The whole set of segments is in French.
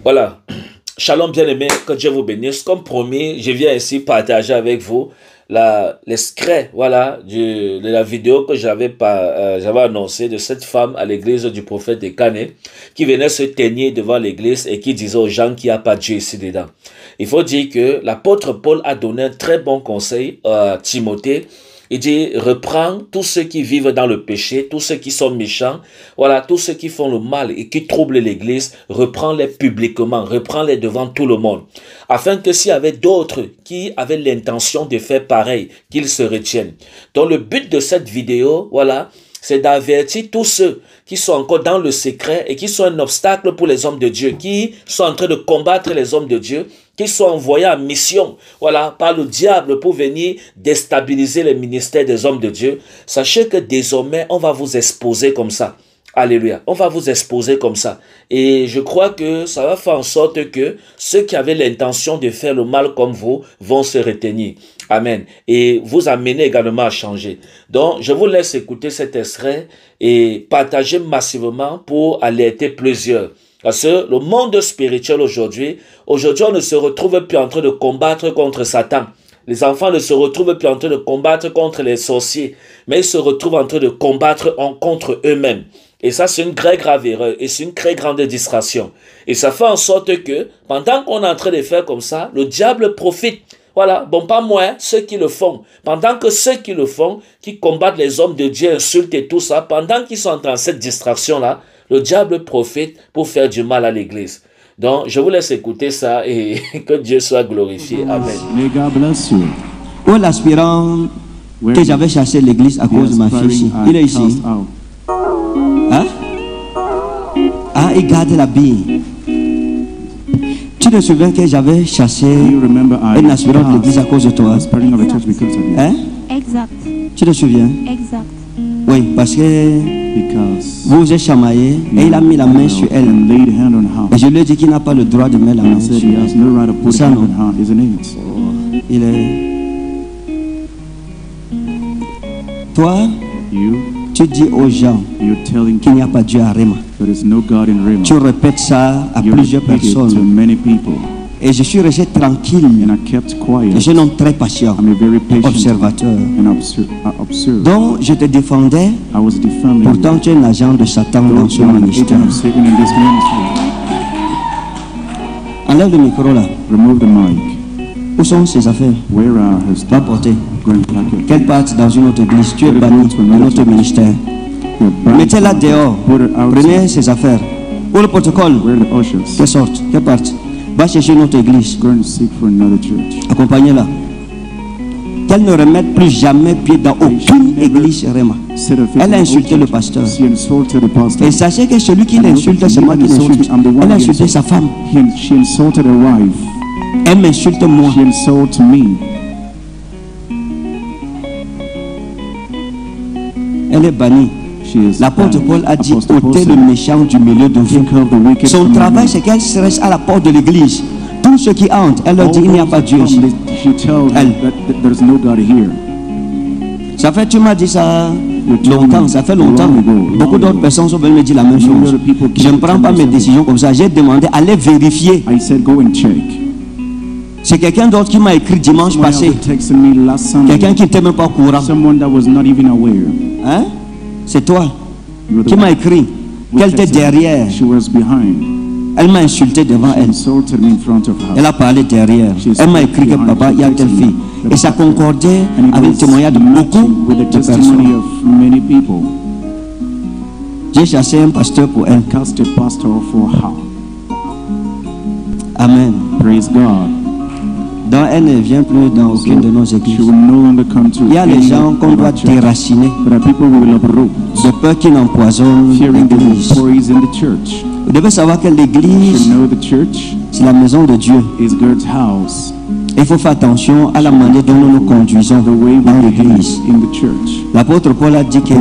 Voilà. Shalom bien-aimé, que Dieu vous bénisse. Comme promis, je viens ici partager avec vous l'extrait, voilà, de la vidéo que j'avais annoncé de cette femme à l'église du prophète de Canet qui venait se tenir devant l'église et qui disait aux gens qu'il n'y a pas de Dieu ici dedans. Il faut dire que l'apôtre Paul a donné un très bon conseil à Timothée. Il dit, reprends tous ceux qui vivent dans le péché, tous ceux qui sont méchants, voilà, tous ceux qui font le mal et qui troublent l'église, reprends-les publiquement, reprends-les devant tout le monde, afin que s'il y avait d'autres qui avaient l'intention de faire pareil, qu'ils se retiennent. Donc le but de cette vidéo, voilà, c'est d'avertir tous ceux qui sont encore dans le secret et qui sont un obstacle pour les hommes de Dieu, qui sont en train de combattre les hommes de Dieu, qui sont envoyés en mission, voilà, par le diable pour venir déstabiliser les ministères des hommes de Dieu. Sachez que désormais, on va vous exposer comme ça. Alléluia. On va vous exposer comme ça. Et je crois que ça va faire en sorte que ceux qui avaient l'intention de faire le mal comme vous vont se retenir. Amen. Et vous amener également à changer. Donc, je vous laisse écouter cet extrait et partager massivement pour alerter plusieurs. Parce que le monde spirituel aujourd'hui, on ne se retrouve plus en train de combattre contre Satan. Les enfants ne se retrouvent plus en train de combattre contre les sorciers, mais ils se retrouvent en train de combattre contre eux-mêmes. Et ça, c'est une très grave erreur et c'est une très grande distraction. Et ça fait en sorte que, pendant qu'on est en train de faire comme ça, le diable profite. Voilà, bon, pas moi, ceux qui le font. Pendant que ceux qui le font, qui combattent les hommes de Dieu, insultent et tout ça, pendant qu'ils sont dans cette distraction-là, le diable profite pour faire du mal à l'église. Donc, je vous laisse écouter ça et que Dieu soit glorifié. Amen. May God bless you. Où est l'aspirant que j'avais chassé l'église à cause de ma fille ici? Il est ici. Hein? Ah, il garde la bille. Tu te souviens que j'avais chassé un aspirant de l'église à cause de toi? Hein? Exact. Tu te souviens? Exact. Oui, parce que vous vous êtes chamaillé et il a mis la main sur elle. Et je lui ai dit qu'il n'a pas le droit de mettre la main sur elle. Ça, non? Il est... Toi, tu dis aux gens qu'il n'y a pas Dieu à Réma. Tu répètes ça à plusieurs personnes. Et je suis resté tranquille. Je suis un homme très patient, observateur. Donc je te défendais. Pourtant tu es un agent de Satan dans ce ministère. Enlève le micro là. Où sont ses affaires? Va porter. Qu'elle parte dans une autre église. Tu es banni dans notre ministère. Mettez-la dehors. Prenez ses affaires. Où le protocole? Qu'elle sorte. Qu'elle parte. Va chercher une autre église. Accompagnez-la. Qu'elle ne remette plus jamais pied dans aucune église Réma. Elle a insulté le pasteur. Et sachez que celui qui l'insulte, c'est moi qui l'insulte. Elle a insulté sa femme. Elle m'insulte moi. Elle est bannie. L'apôtre Paul a dit ôtez le méchant du milieu de vous. Son travail, c'est qu'elle se reste à la porte de l'église. Tous ceux qui entrent, elle leur dit il n'y a pas Dieu ici. Elle. Ça fait, tu m'as dit ça longtemps, ça fait longtemps. Beaucoup d'autres personnes sont venues me dire la même chose. Je ne prends pas mes décisions comme ça. J'ai demandé allez vérifier. C'est quelqu'un d'autre qui m'a écrit dimanche passé. Quelqu'un qui n'était même pas au courant. Hein? C'est toi qui m'a écrit qu'elle était derrière. Elle m'a insulté devant elle. Elle a parlé derrière. Elle m'a écrit que papa, il y a telle fille. Et ça concordait avec le témoignage de beaucoup de personnes. J'ai chassé un pasteur pour elle. Amen. Praise God. Donc elle ne vient plus dans aucune de nos églises. Il y a les gens qu'on doit déraciner de peur qu'ils n'empoisonnent l'église. Vous devez savoir que l'église, c'est la maison de Dieu. Il faut faire attention à la manière dont nous nous conduisons dans l'église. L'apôtre Paul a dit que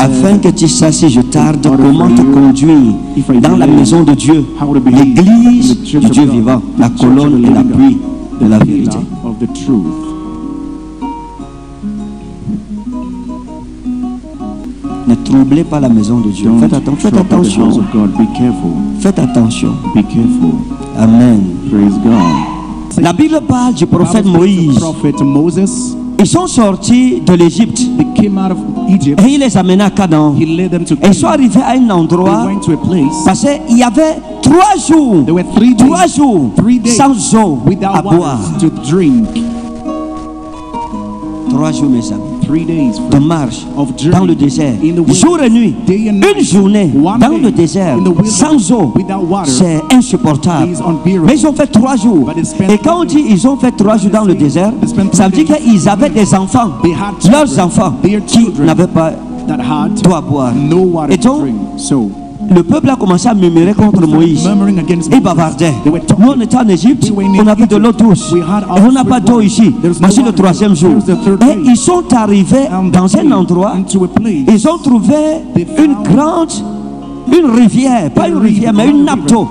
afin que tu saches si je tarde comment te conduire dans la maison de Dieu, l'église du Dieu vivant, la colonne et l'appui de la vérité. Ne troublez pas la maison de Dieu. Don't Faites trouble the attention. house of God. Be careful. Faites attention. Be careful. Amen. Praise God. La Bible parle du prophète Moïse. Prophet Moses. Ils sont sortis de l'Égypte They came out of Egypt. et il les amena à Canaan. He led them to Et ils sont Canaan. arrivés à un They endroit went to a place. parce qu'il y avait 3 jours, There were 3 3 days, jours 3 days sans eau à without boire. water to drink. 3 jours, mes amis, 3 days de marche of dans le journey désert, in the wilderness, jour et nuit, day and night. une journée One dans day le désert in the wilderness sans eau, without water c'est insupportable. is unbearable. Mais ils ont fait 3 jours. But they spent Et quand on dit ils ont fait 3 jours dans le désert, They spent ça veut 3 dire days. qu'ils avaient des enfants, They had leurs children, enfants, their qui children n'avaient pas that had d'eau à boire. no water Et to donc, drink. So le peuple a commencé à murmurer contre Moïse. murmuring against Ils Moses. bavardaient. They were talking. Nous, on était en Égypte, We were in on avait de Egypt. l'eau douce. We had Et on n'a pas d'eau water. ici. There's no Voici le water. 3e jour. Here's the 3rd Et day. ils sont arrivés And dans they un endroit, into a place. ils ont trouvé They une found grande, une rivière, pas une rivière, mais une nappe d'eau,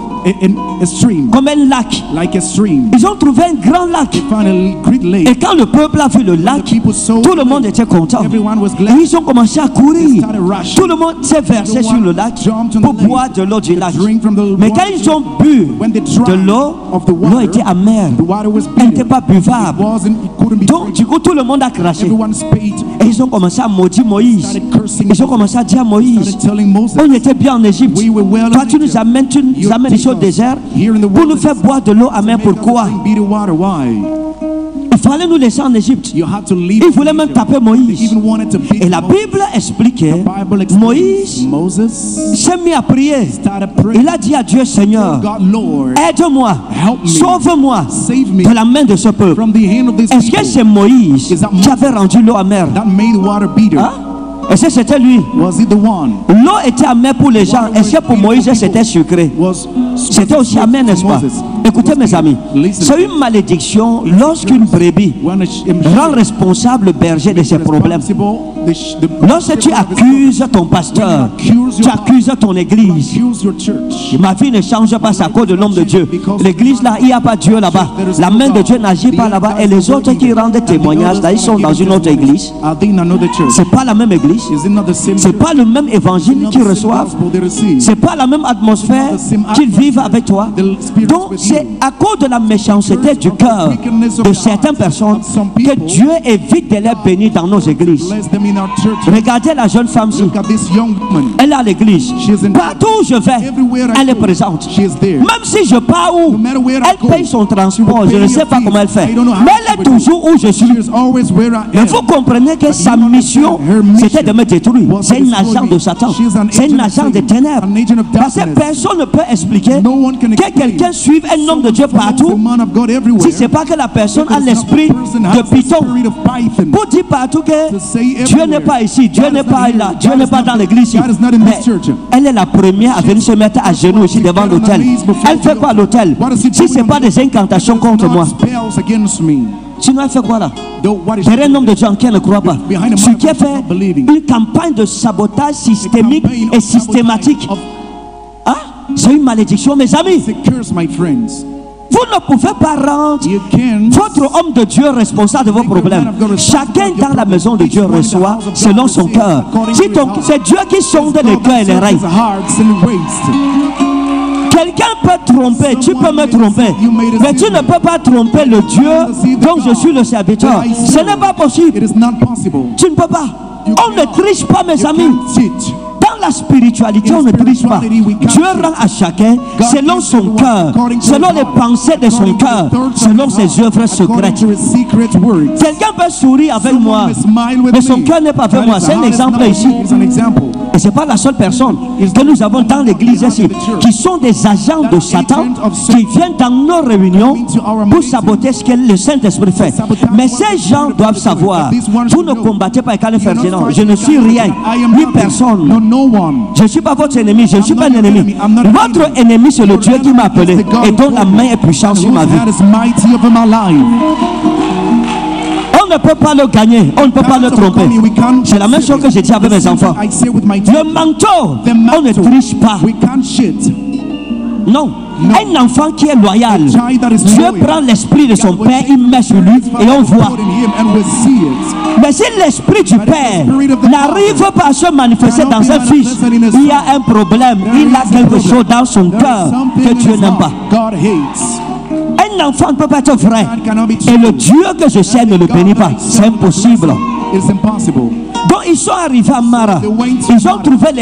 a stream, comme un lac. like a stream. Ils ont trouvé un grand lac. They found a great Et lake. quand le peuple a vu le lac, people saw tout le the monde lake, était content. everyone was Et glad. ils ont commencé à They courir. started rushing. Tout le monde s'est versé sur le lac jumped on the pour lake boire de l'eau du to lac. drink from the Mais water. quand ils ont bu When they de drank l'eau, of the water, l'eau était amère. The water was Elle bitter. n'était pas buvable. It couldn't be Donc, drank. du coup, tout le monde a craché. Everyone spake. Et ils ont commencé à maudire Moïse. Started cursing. Ils ont commencé à dire à Moïse, Started telling Moses. on était bien en Égypte. We were well Toi, in tu nous Egypt. amènes, You ici au take us désert here in the pour nous faire wilderness boire de l'eau amère. Make us Pourquoi? drink bitter water. Why? Il fallait nous laisser en Égypte. You had to leave. Ils voulaient même taper They Moïse. even wanted to beat Et la Moses. Bible expliquait, The Bible explains Moïse Moses s'est mis à prier. started praying. Il a dit à Dieu, Seigneur, God, Lord, aide-moi, help me. sauve-moi Save me de la main de ce peuple. from the hand of this Est-ce que people. c'est Moïse Is that qui avait rendu l'eau amère? That made water bitter. Hein? Est-ce que c'était lui? Was it the one? L'eau était amère pour les gens. Est-ce que pour Moïse c'était sucré? C'était aussi amer, n'est-ce pas? Écoutez mes amis, c'est une malédiction lorsqu'une brebis rend responsable le berger de ses problèmes. Lorsque tu accuses ton pasteur, tu accuses ton église. Ma vie ne change pas, c'est à cause de l'homme de Dieu. L'église là, il n'y a pas Dieu là-bas. La main de Dieu n'agit pas là-bas. Et les autres qui rendent témoignage, là, ils sont dans une autre église. C'est pas la même église. C'est pas le même évangile qu'ils reçoivent. C'est pas la même atmosphère qu'ils vivent avec toi. Donc c'est à cause de la méchanceté du cœur de certaines personnes que Dieu évite de les bénir dans nos églises. Regardez la jeune femme-ci. Elle est à l'église. Partout où je vais, elle est présente. Même si je pars où, elle paye son transport. Je ne sais pas comment elle fait. Mais elle est toujours où je suis. Mais vous comprenez que sa mission, c'était de me détruire. C'est un agent de Satan. C'est un agent de ténèbres. Parce que personne ne peut expliquer que quelqu'un suive un homme de Dieu partout si ce n'est pas que la personne a l'esprit de Python pour dire partout que Dieu n'est pas ici, Dieu n'est pas là, Dieu n'est pas dans l'église. Mais elle est la première à venir se mettre à genoux ici devant l'autel. Elle fait quoi à l'autel? Si ce n'est pas des incantations contre moi, sinon elle fait quoi là? Derrière un homme de Dieu qui ne croit pas, ce qui a fait une campagne de sabotage systémique et systématique. Hein? C'est une malédiction, mes amis. Vous ne pouvez pas rendre votre homme de Dieu responsable de vos problèmes. Chacun dans la maison de Dieu reçoit selon son cœur. C'est Dieu qui sonde les cœurs et les reins. Quelqu'un peut tromper, tu peux me tromper, mais tu ne peux pas tromper le Dieu dont je suis le serviteur. Ce n'est pas possible. Tu ne peux pas. On ne triche pas, mes amis. Dans la spiritualité, on ne triche pas. Dieu rend à chacun selon son cœur, selon les pensées de son cœur, selon ses œuvres secrètes. Quelqu'un peut sourire avec moi, mais son cœur n'est pas avec moi. C'est un exemple ici. Et ce n'est pas la seule personne que nous avons dans l'église ici, qui sont des agents de Satan, qui viennent dans nos réunions pour saboter ce que le Saint-Esprit fait. Mais ces gens doivent savoir, vous ne combattez pas avec Alain Ferdinand. Je ne suis rien, ni personne. Je ne suis pas votre ennemi, je ne suis pas un ennemi. Votre ennemi, c'est le Dieu qui m'a appelé et dont la main est puissante sur ma vie. On ne peut pas le gagner, on ne peut pas le tromper. C'est la même chose que j'ai dit avec mes enfants. Le manteau, on ne triche pas. Non, Un enfant qui est loyal, child that is Dieu loyal, prend l'esprit de son père, il met sur lui et on voit. in him and we see it. Mais si l'esprit du père n'arrive pas à se manifester dans un fils, il y a un problème. Il a quelque chose dans son cœur que Dieu n'aime pas. God hates. Un enfant ne peut pas être vrai. God cannot be Et le true. Dieu que je sers ne le bénit pas. C'est impossible. It's impossible. Donc ils sont arrivés à Mara. Ils ont trouvé les